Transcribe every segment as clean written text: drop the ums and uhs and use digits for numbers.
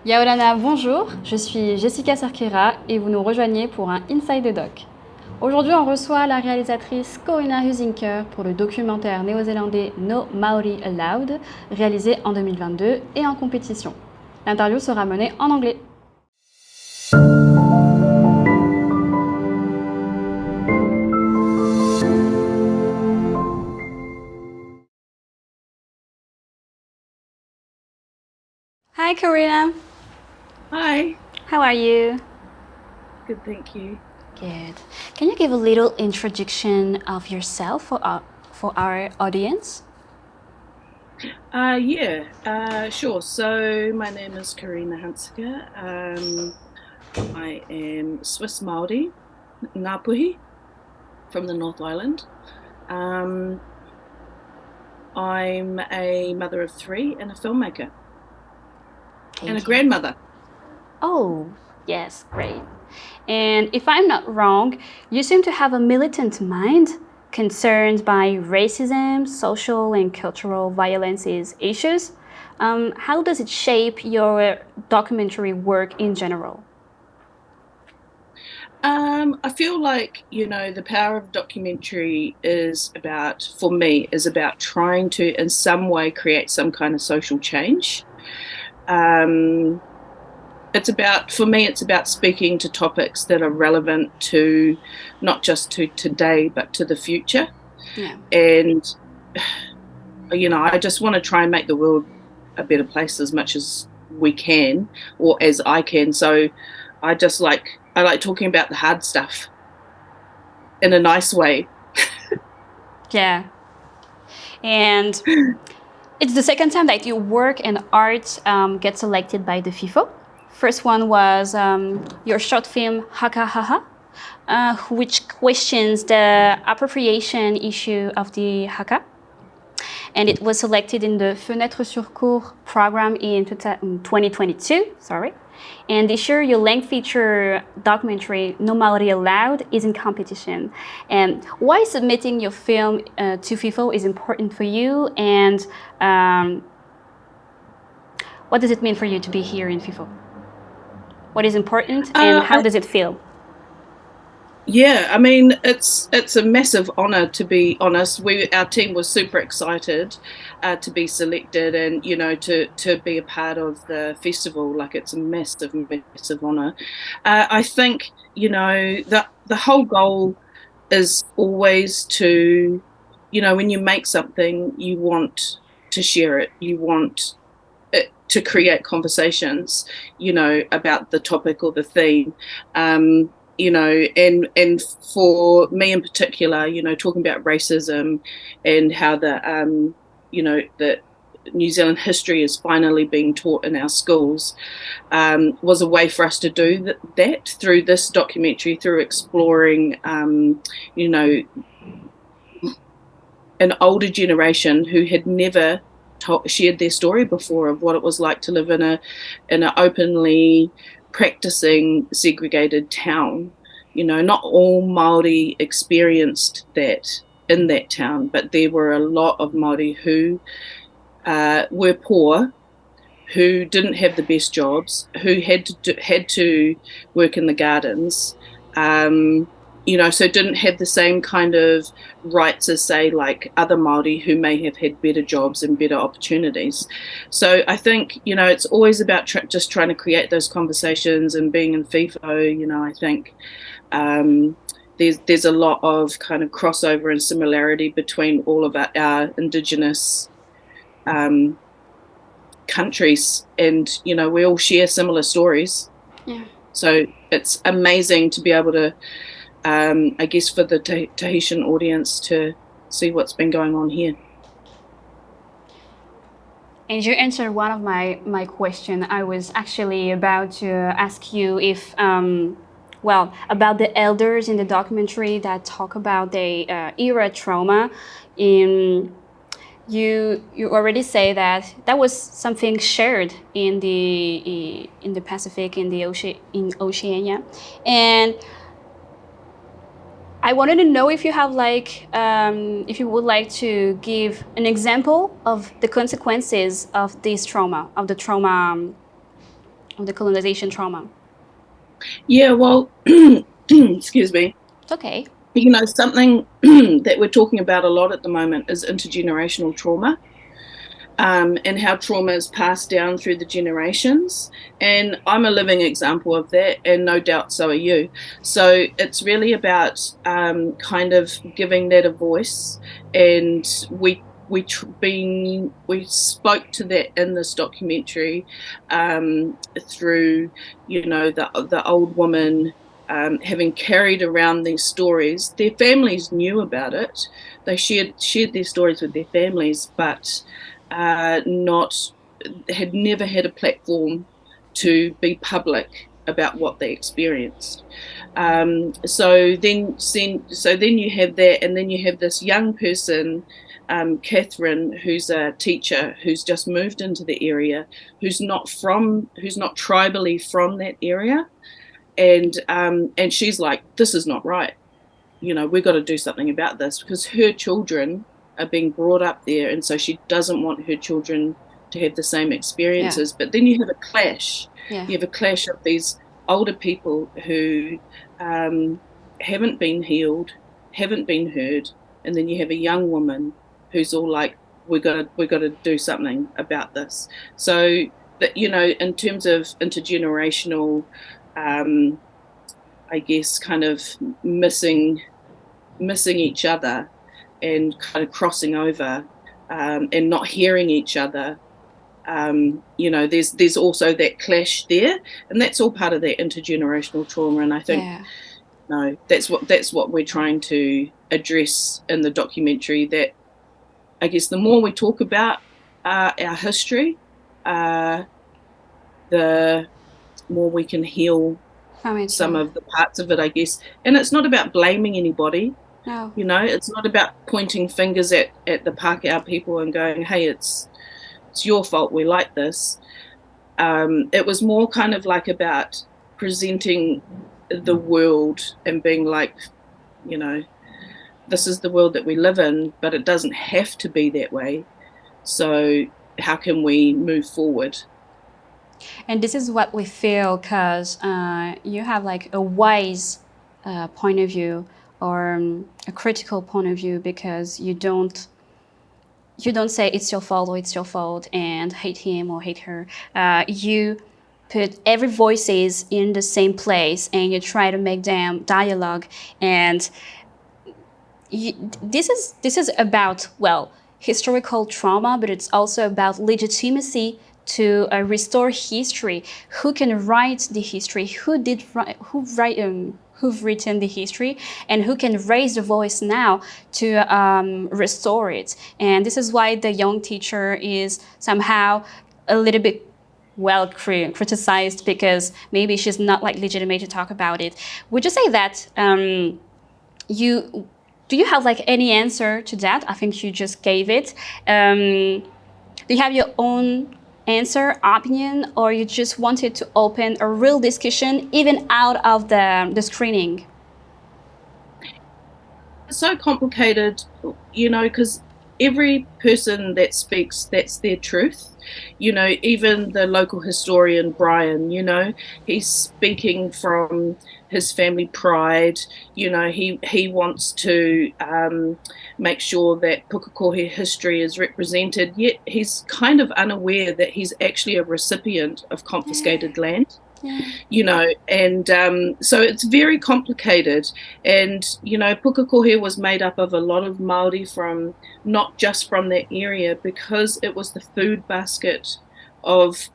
Yaolana, bonjour, je suis Jessica Cerqueira et vous nous rejoignez pour un Inside the Doc. Aujourd'hui, on reçoit la réalisatrice Corinna Hunziker pour le documentaire néo-zélandais No MAORI ALLOWED, réalisé en 2022 et en compétition. L'interview sera menée en anglais. Hi Corinna. Hi. How are you? Good, thank you. Good. Can you give a little introduction of yourself for our audience? Sure. So my name is Corinna Hunziker. I am Swiss Māori, Ngāpuhi, from the North Island. I'm a mother of three and a filmmaker. And a grandmother. Oh, yes, great. And if I'm not wrong, you seem to have a militant mind concerned by racism, social and cultural violences issues. How does it shape your documentary work in general? I feel like, the power of documentary for me, is about trying to, in some way, create some kind of social change. It's about speaking to topics that are relevant to not just to today, but to the future. Yeah. And, I just want to try and make the world a better place as much as we can, or as I can. So I like talking about the hard stuff in a nice way. Yeah. And it's the second time that your work and art get selected by the FIFO. First one was your short film Haka Haha, which questions the appropriation issue of the Haka. And it was selected in the Fenêtre sur Cours program in 2022. And this year, your length feature documentary No MAORI ALLOWED is in competition. And why submitting your film to FIFO is important for you, and what does it mean for you to be here in FIFO? What is important, and how does it feel? Yeah, I mean, it's a massive honour, to be honest. Our team was super excited to be selected, and to be a part of the festival. Like, it's a massive honour. I think the whole goal is always to, when you make something, you want to share it. You want it to create conversations, about the topic or the theme. And for me in particular, talking about racism and how the New Zealand history is finally being taught in our schools, was a way for us to do that through this documentary, through exploring, an older generation who had never shared their story before of what it was like to live in an openly practicing segregated town. Not all Māori experienced that in that town, but there were a lot of Māori who were poor, who didn't have the best jobs, who had to work in the gardens, so didn't have the same kind of rights as, say, like other Māori who may have had better jobs and better opportunities. So I think, it's always about just trying to create those conversations, and being in FIFO, I think there's a lot of kind of crossover and similarity between all of our Indigenous countries, and, we all share similar stories. Yeah. So it's amazing to be able to, I guess, for the Tahitian audience to see what's been going on here. And you answered one of my question. I was actually about to ask you if, about the elders in the documentary that talk about the era trauma. You already say that was something shared in the Pacific, in Océanien, and I wanted to know if you have if you would like to give an example of the consequences of this trauma, of the colonization trauma? Yeah, well, excuse me. It's okay. You know, something that we're talking about a lot at the moment is intergenerational trauma, and how trauma is passed down through the generations. And I'm a living example of that, and no doubt so are you. So it's really about kind of giving that a voice. And we spoke to that in this documentary through, you know, the old woman having carried around these stories. Their families knew about it. They shared their stories with their families, but had never had a platform to be public about what they experienced. So then you have that, and then you have this young person, Catherine, who's a teacher who's just moved into the area, who's not tribally from that area, and she's like, this is not right. You know, we've got to do something about this, because her children are being brought up there, and so she doesn't want her children to have the same experiences. Yeah. But then you have a clash. Yeah. You have a clash of these older people who haven't been healed, haven't been heard, and then you have a young woman who's all like, we got to do something about this. So that, you know, in terms of intergenerational, I guess, kind of missing each other, and kind of crossing over, and not hearing each other. You know, there's also that clash there, and that's all part of that intergenerational trauma. And I think, no, that's what we're trying to address in the documentary. That, I guess, the more we talk about our history, the more we can heal some of the parts of it, I guess. And it's not about blaming anybody. No. You know, it's not about pointing fingers at the Pākehā people and going, hey, it's your fault, we like this. It was more kind of like about presenting the world and being like, you know, this is the world that we live in, but it doesn't have to be that way. So how can we move forward? And this is what we feel, because you have like a wise point of view, or a critical point of view, because you don't say it's your fault or it's your fault and hate him or hate her. You put every voices in the same place, and you try to make them dialogue. And this is about, well, historical trauma, but it's also about legitimacy to restore history. Who can write the history? Who've written the history, and who can raise the voice now to restore it? And this is why the young teacher is somehow a little bit criticized, because maybe she's not like legitimate to talk about it. Would you say that do you have like any answer to that? I think you just gave it. Do you have your own answer, opinion, or you just wanted to open a real discussion even out of the screening? It's so complicated, you know, because every person that speaks, that's their truth. You know, even the local historian, Brian, you know, he's speaking from his family pride. You know, he wants to make sure that Pukekohe history is represented, yet he's kind of unaware that he's actually a recipient of confiscated land. Yeah. You know, and so it's very complicated. And, you know, Pukekohe was made up of a lot of Māori from, not just from that area, because it was the food basket of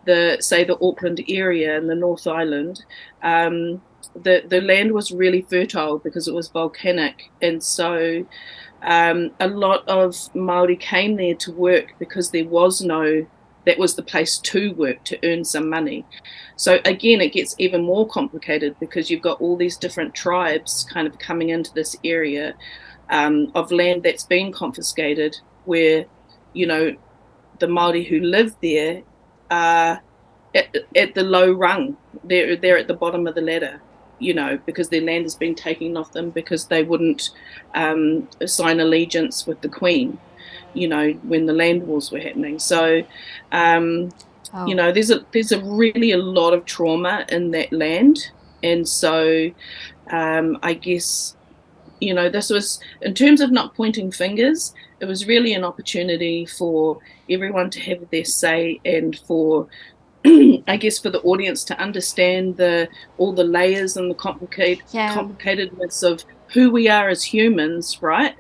the Auckland area and the North Island. The land was really fertile because it was volcanic, and so a lot of Māori came there to work because that was the place to work, to earn some money. So again, it gets even more complicated, because you've got all these different tribes kind of coming into this area of land that's been confiscated, where, you know, the Māori who live there are at the low rung. They're at the bottom of the ladder, you know, because their land has been taken off them because they wouldn't sign allegiance with the Queen, you know, when the land wars were happening. So Oh. You know, there's a really a lot of trauma in that land, and so I guess, you know, this was, in terms of not pointing fingers, it was really an opportunity for everyone to have their say, and for I guess for the audience to understand all the layers and the complicatedness of who we are as humans, right?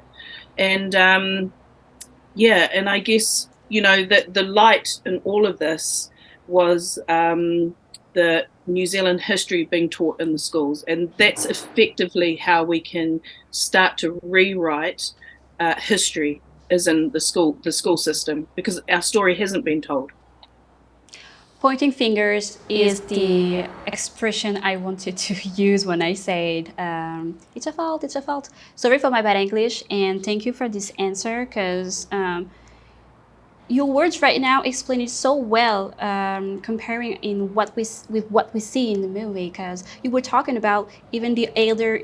And yeah, and I guess, you know, that the light in all of this was the New Zealand history being taught in the schools, and that's effectively how we can start to rewrite history, as in the school system, because our story hasn't been told. Pointing fingers is the expression I wanted to use when I said, it's a fault, it's a fault. Sorry for my bad English, and thank you for this answer, because your words right now explain it so well, comparing in what with what we see in the movie, because you were talking about even the elder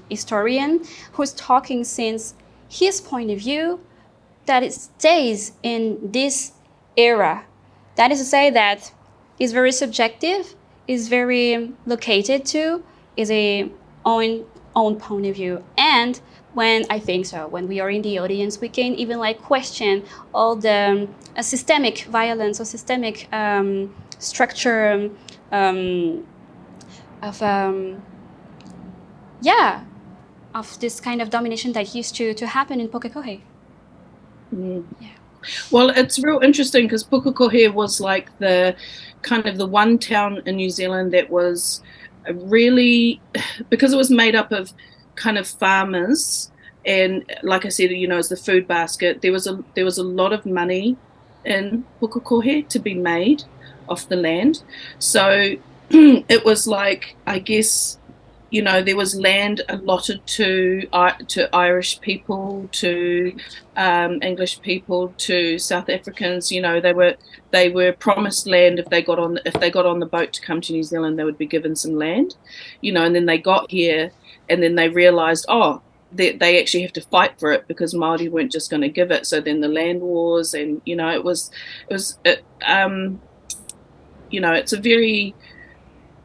historian who's talking since his point of view, that it stays in this era. That is to say that is very subjective, is very located to, is a own point of view. And when I think so, when we are in the audience, we can even like question all the systemic violence or systemic structure of of this kind of domination that used to happen in Pukekohe. Mm. Yeah. Well, it's real interesting because Pukekohe was like the kind of the one town in New Zealand that was really, because it was made up of kind of farmers, and like I said, you know, as the food basket, there was a lot of money in Pukekohe to be made off the land. So it was like, I guess, you know, there was land allotted to Irish people, to English people, to South Africans. You know, they were promised land if they got on the boat to come to New Zealand, they would be given some land. You know, and then they got here, and then they realised, oh, they actually have to fight for it because Māori weren't just going to give it. So then the land wars, and you know, you know,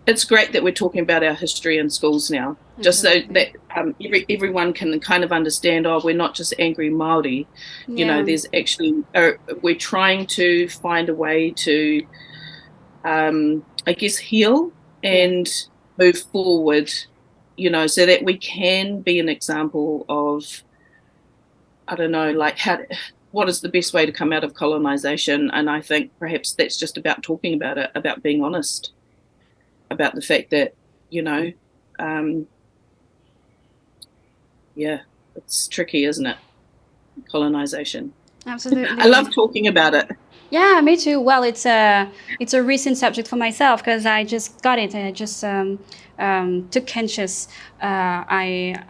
it's great that we're talking about our history in schools now, just so that everyone can kind of understand, oh, we're not just angry Māori. Yeah. You know, there's actually, we're trying to find a way to, I guess, heal and move forward, you know, so that we can be an example of, I don't know, like what is the best way to come out of colonization? And I think perhaps that's just about talking about it, about being honest about the fact that, you know, it's tricky, isn't it? Colonization. Absolutely. I love talking about it. Yeah, me too. Well, it's a recent subject for myself because I just got it. I just took conscious. I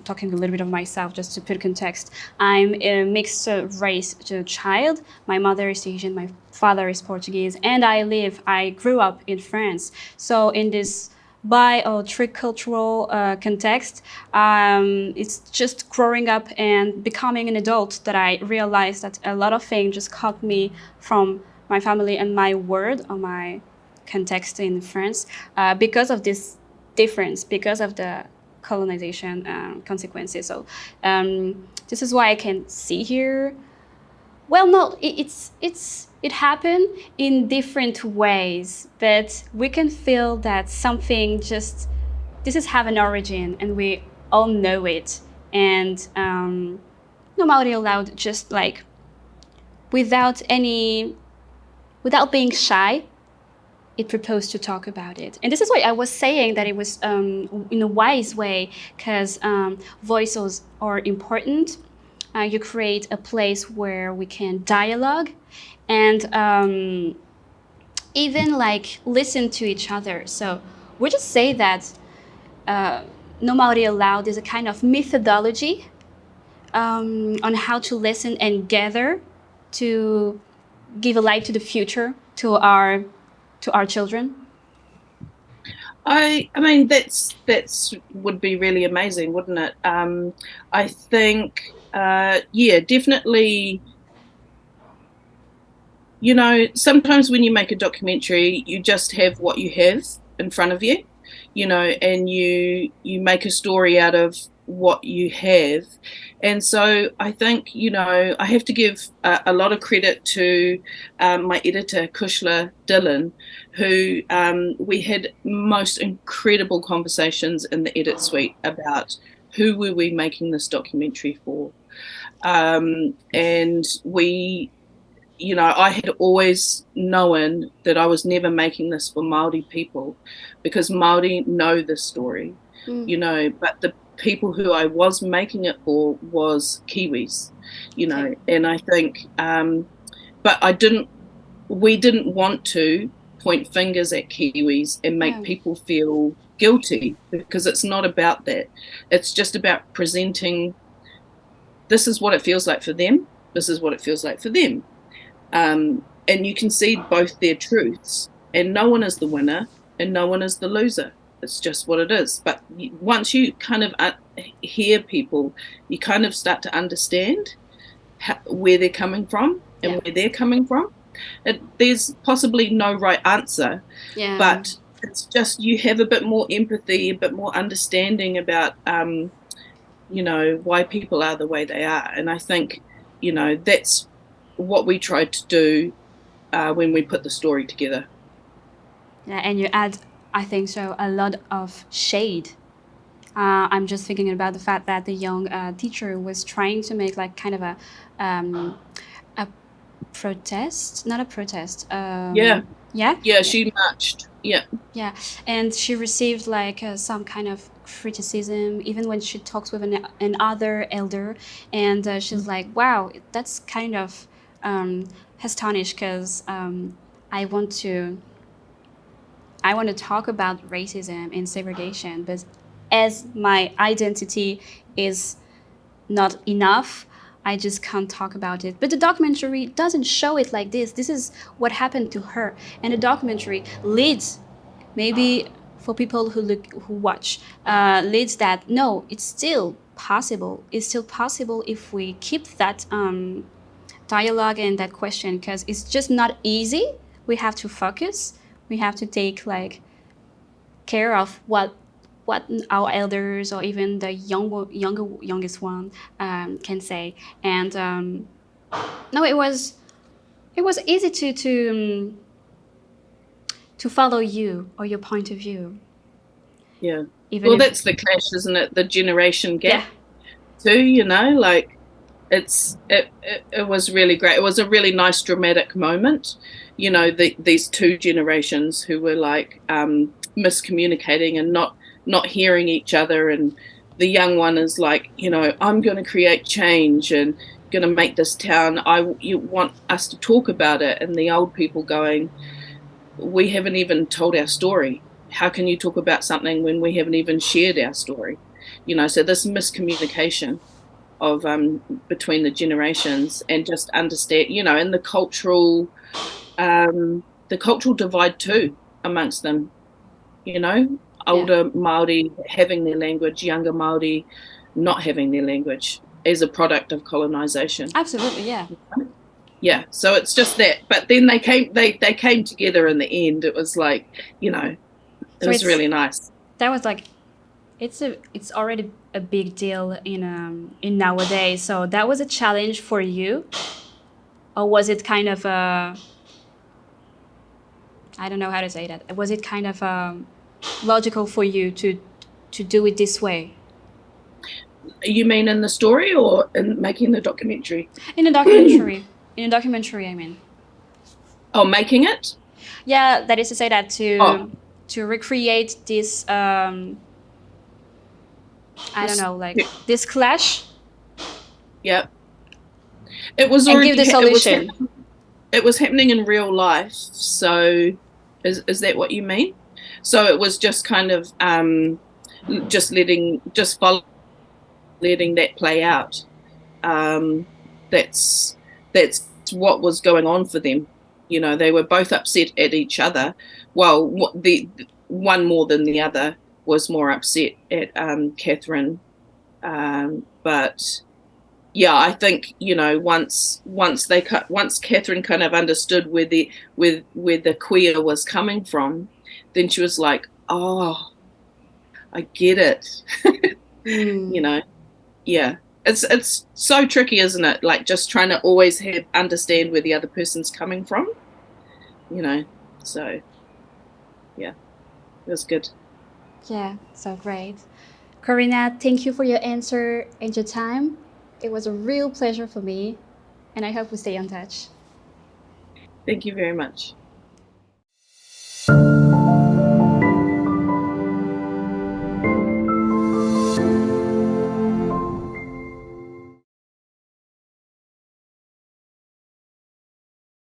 talking a little bit of myself just to put context. I'm a mixed race child. My mother is Asian, my father is Portuguese, and I grew up in France. So in this bi or tricultural context, it's just growing up and becoming an adult that I realized that a lot of things just caught me from my family and my word or my context in France because of this difference, because of the colonization consequences. So this is why I can see here. Well, no, it happened in different ways, but we can feel that something just, this is have an origin and we all know it. And No Maori Allowed, just like without being shy, it proposed to talk about it. And this is why I was saying that it was in a wise way, because voices are important. You create a place where we can dialogue and even like listen to each other. So we just say that No Maori Allowed is a kind of methodology on how to listen and gather to give a light to the future, to our children. I mean, that's would be really amazing, wouldn't it? I think, yeah, definitely. you know, sometimes when you make a documentary, you just have what you have in front of you, you know, and you make a story out of what you have. And so I think, you know, I have to give a lot of credit to my editor, Kushla Dillon, who we had most incredible conversations in the edit suite about who were we making this documentary for. And we, you know, I had always known that I was never making this for Māori people, because Māori know this story, you know, but the people who I was making it for was Kiwis, you know, and I think, but we didn't want to point fingers at Kiwis and make people feel guilty, because it's not about that. It's just about presenting, this is what it feels like for them, this is what it feels like for them. And you can see both their truths, and no one is the winner and no one is the loser. It's just what it is. But once you kind of hear people, you kind of start to understand where they're coming from and where they're coming from. There's possibly no right answer, but it's just, you have a bit more empathy, a bit more understanding about, you know, why people are the way they are. And I think, you know, that's what we tried to do when we put the story together. Yeah, and you add, I think so, a lot of shade. I'm just thinking about the fact that the young teacher was trying to make like kind of a protest, not a protest. Yeah, she marched. Yeah, and she received like some kind of criticism, even when she talks with another elder, and she's like, wow, that's kind of astonished, because I want to talk about racism and segregation, but as my identity is not enough, I just can't talk about it. But the documentary doesn't show it like this. This is what happened to her, and the documentary leads, maybe for people who watch, leads that no, it's still possible. It's still possible if we keep that dialogue and that question, because it's just not easy. We have to focus. We have to take like care of what our elders or even the youngest one can say. And no, it was easy to follow you or your point of view. Yeah. Well, that's the clash, isn't it? The generation gap too, you know, like it was really great. It was a really nice dramatic moment, you know, these two generations who were like miscommunicating and not hearing each other, and the young one is like, you know, I'm going to create change and going to make this town, you want us to talk about it, and the old people going, we haven't even told our story. How can you talk about something when we haven't even shared our story? You know, so this miscommunication of between the generations, and just understand, you know, and the cultural divide too amongst them, you know, older Māori having their language, younger Māori not having their language as a product of colonization. Absolutely, yeah. Yeah, so it's just that. But then they came together in the end. It was like, you know, it was really nice. That was like, it's already a big deal in nowadays. So that was a challenge for you, or was it kind of I don't know how to say that. Was it kind of logical for you to do it this way? You mean in the story or in making the documentary? In the documentary. In a documentary, I mean. Oh, making it? Yeah, that is to say that to recreate this, I don't know, like this clash. Yeah. It was already, and give the solution. It was happening in real life. So is that what you mean? So it was just kind of letting that play out. That's what was going on for them. You know, they were both upset at each other. Well, the one more than the other was more upset at Catherine, but yeah, I think, you know, once Catherine kind of understood where the queer was coming from, then she was like, oh, I get it. You know, yeah. It's so tricky, isn't it? Like just trying to always understand where the other person's coming from, you know. So yeah, it was good. Yeah, so great. Corinna, thank you for your answer and your time. It was a real pleasure for me, and I hope we stay in touch. Thank you very much.